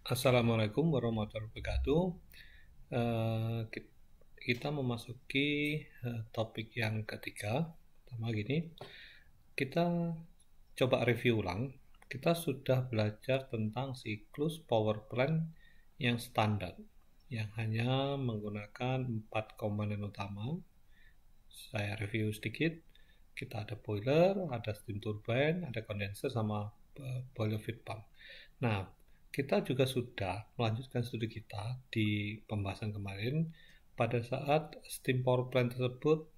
Assalamualaikum warahmatullahi wabarakatuh. Kita memasuki topik yang ketiga. Pertama gini, kita coba review ulang. Kita sudah belajar tentang siklus power plant yang standar, yang hanya menggunakan 4 komponen utama. Saya review sedikit. Kita ada boiler, ada steam turbine, ada condenser, sama boiler feed pump. Nah, kita juga sudah melanjutkan studi kita di pembahasan kemarin pada saat steam power plant tersebut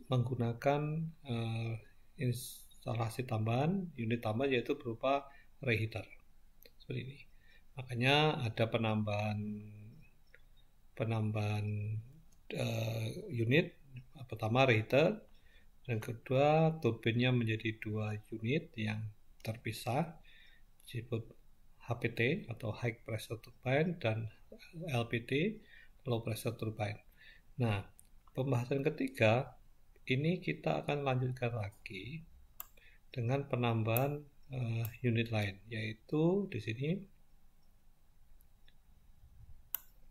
menggunakan instalasi tambahan, unit tambahan yaitu berupa reheater. Seperti ini. Makanya ada penambahan unit. Pertama reheater, dan kedua turbinnya menjadi 2 unit yang terpisah, disebut HPT atau High Pressure Turbine dan LPT Low Pressure Turbine. Nah, pembahasan ketiga ini kita akan lanjutkan lagi dengan penambahan unit lain, yaitu di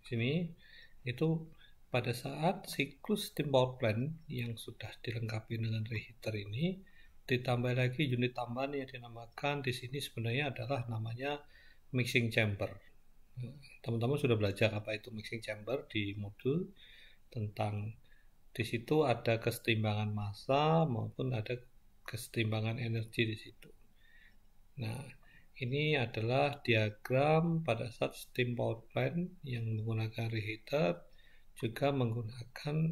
sini itu pada saat siklus steam power plant yang sudah dilengkapi dengan reheater ini ditambah lagi unit tambahan yang dinamakan di sini sebenarnya adalah namanya mixing chamber. Teman-teman sudah belajar apa itu mixing chamber di modul tentang di situ ada kesetimbangan massa maupun ada kesetimbangan energi di situ. Nah, ini adalah diagram pada saat steam power plant yang menggunakan reheater juga menggunakan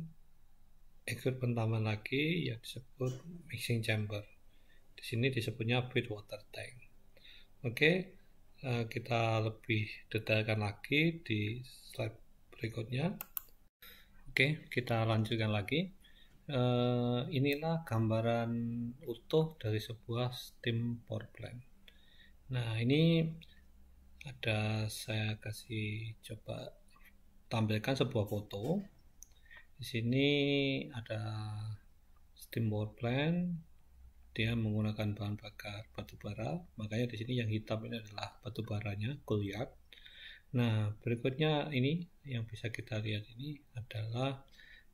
equipment tambahan lagi yang disebut mixing chamber. Di sini disebutnya feed water tank. Oke, kita lebih detailkan lagi di slide berikutnya. Oke, kita lanjutkan lagi. Inilah gambaran utuh dari sebuah steam power plant. Nah, ini saya kasih coba tampilkan sebuah foto. Di sini ada steam power plant, dia menggunakan bahan bakar batu bara, makanya di sini yang hitam ini adalah batu baranya, coal yard. Nah, berikutnya ini yang bisa kita lihat ini adalah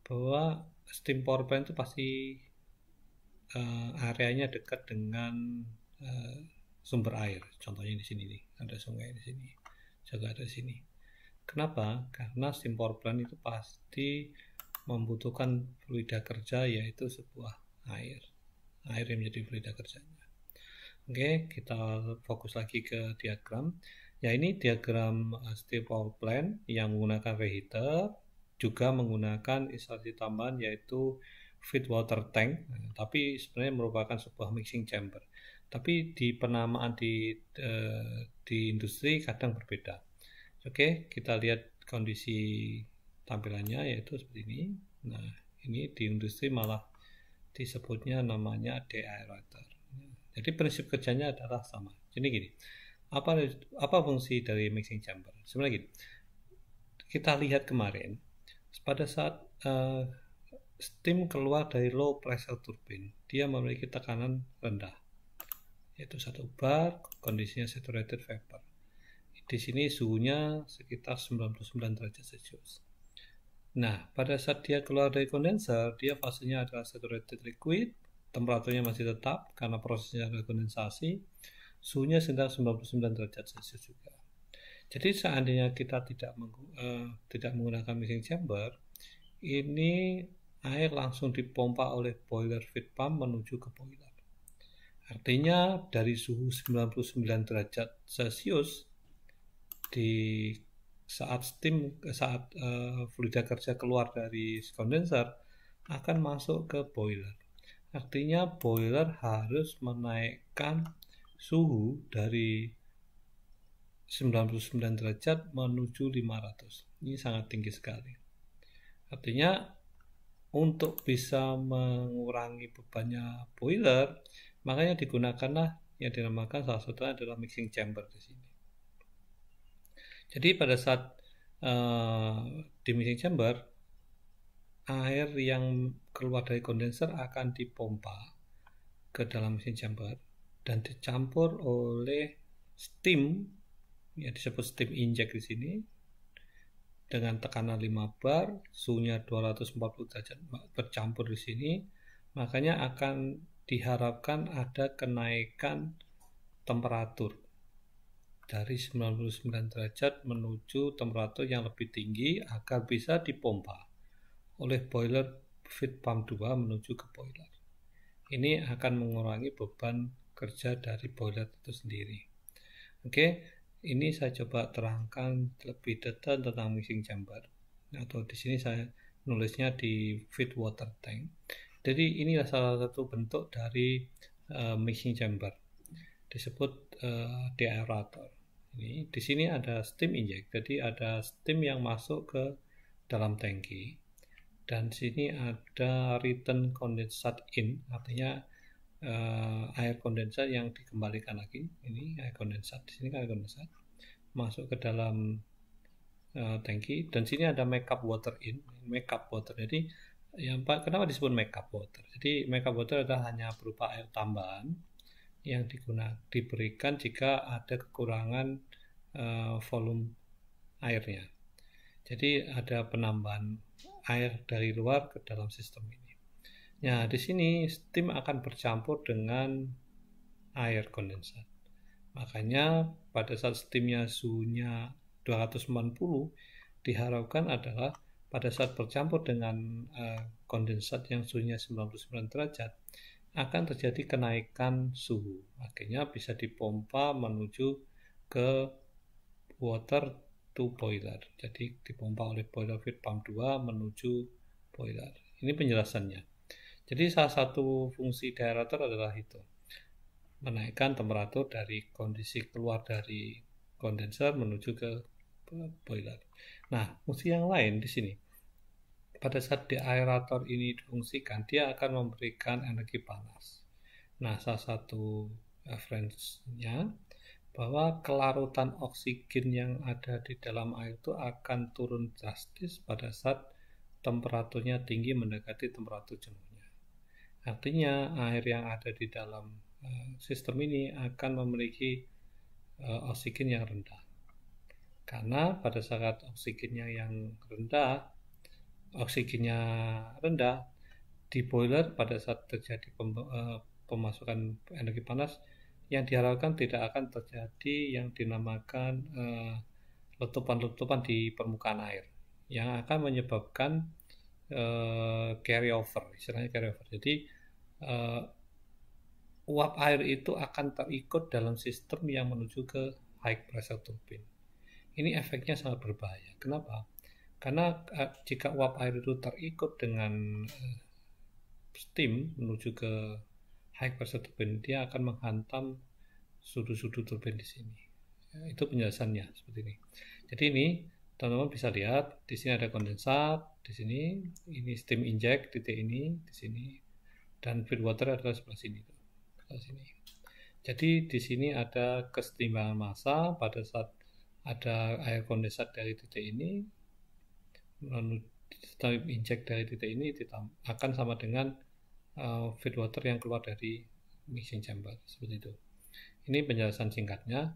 bahwa steam power plant itu pasti areanya dekat dengan sumber air. Contohnya di sini nih, ada sungai di sini, juga ada di sini. Kenapa? Karena steam power plant itu pasti membutuhkan fluida kerja, yaitu sebuah air yang menjadi fluida kerjanya. Oke, kita fokus lagi ke diagram. Ya, ini diagram steam power plant yang menggunakan reheater, juga menggunakan instalasi tambahan yaitu feed water tank, tapi sebenarnya merupakan sebuah mixing chamber. Tapi di penamaan di industri kadang berbeda. Oke, kita lihat kondisi tampilannya yaitu seperti ini. Nah, ini di industri malah disebutnya namanya deaerator. Jadi prinsip kerjanya adalah sama. Jadi gini, apa fungsi dari mixing chamber? Sebenarnya gini, kita lihat kemarin pada saat steam keluar dari low pressure turbine, dia memiliki tekanan rendah, yaitu 1 bar, kondisinya saturated vapor. Di sini suhunya sekitar 99 derajat Celcius. Nah, pada saat dia keluar dari kondenser, dia fasenya adalah saturated liquid, temperaturnya masih tetap karena prosesnya adalah kondensasi, suhunya sekitar 99 derajat Celcius juga. Jadi seandainya kita tidak menggunakan mixing chamber, ini air langsung dipompa oleh boiler feed pump menuju ke boiler. Artinya dari suhu 99 derajat Celcius di saat fluida kerja keluar dari kondenser akan masuk ke boiler. Artinya boiler harus menaikkan suhu dari 99 derajat menuju 500. Ini sangat tinggi sekali. Artinya untuk bisa mengurangi bebannya boiler, makanya digunakanlah yang dinamakan salah satunya adalah mixing chamber di sini. Jadi pada saat di mixing chamber, air yang keluar dari kondenser akan dipompa ke dalam mixing chamber dan dicampur oleh steam ya disebut steam inject di sini, dengan tekanan 5 bar, suhunya 240 derajat bercampur di sini, makanya akan diharapkan ada kenaikan temperatur dari 99 derajat menuju temperatur yang lebih tinggi agar bisa dipompa oleh boiler feed pump 2 menuju ke boiler. Ini akan mengurangi beban kerja dari boiler itu sendiri. Oke, ini saya coba terangkan lebih detail tentang mixing chamber. Atau di sini saya nulisnya di feed water tank. Jadi inilah salah satu bentuk dari mixing chamber, disebut deaerator. Ini di sini ada steam inject, jadi ada steam yang masuk ke dalam tangki. Dan sini ada return condensate in, artinya air kondensat yang dikembalikan lagi. Ini air kondensat, di sini kan air kondensat masuk ke dalam tangki. Dan sini ada makeup water in, makeup water. Jadi kenapa disebut makeup water? Jadi makeup water adalah hanya berupa air tambahan yang diberikan jika ada kekurangan volume airnya. Jadi ada penambahan air dari luar ke dalam sistem ini. Nah, di sini steam akan bercampur dengan air kondensat. Makanya pada saat steamnya suhunya 290, diharapkan adalah pada saat bercampur dengan kondensat yang suhunya 99 derajat, akan terjadi kenaikan suhu. Akhirnya bisa dipompa menuju ke water to boiler. Jadi dipompa oleh boiler feed pump 2 menuju boiler. Ini penjelasannya. Jadi salah satu fungsi deaerator adalah itu, menaikkan temperatur dari kondisi keluar dari kondenser menuju ke boiler. Nah, fungsi yang lain di sini, pada saat deaerator ini difungsikan, dia akan memberikan energi panas. Nah, salah satu referensinya bahwa kelarutan oksigen yang ada di dalam air itu akan turun drastis pada saat temperaturnya tinggi mendekati temperatur jenuhnya. Artinya air yang ada di dalam sistem ini akan memiliki oksigen yang rendah. Karena pada saat oksigennya rendah di boiler, pada saat terjadi pemasukan energi panas, yang diharapkan tidak akan terjadi yang dinamakan letupan-letupan di permukaan air yang akan menyebabkan carryover, istilahnya carryover. Jadi uap air itu akan terikut dalam sistem yang menuju ke high pressure turbine. Ini efeknya sangat berbahaya. Kenapa? Karena jika uap air itu terikut dengan steam menuju ke high pressure turbine, dia akan menghantam sudut-sudut turbine di sini. Itu penjelasannya seperti ini. Jadi ini teman-teman bisa lihat di sini ada kondensat, di sini ini steam inject titik ini di sini, dan feed water adalah sebelah sini. Jadi di sini ada kesetimbangan massa pada saat ada air kondensat dari titik ini steam inject dari titik ini akan sama dengan feed water yang keluar dari mixing chamber, seperti itu. Ini penjelasan singkatnya.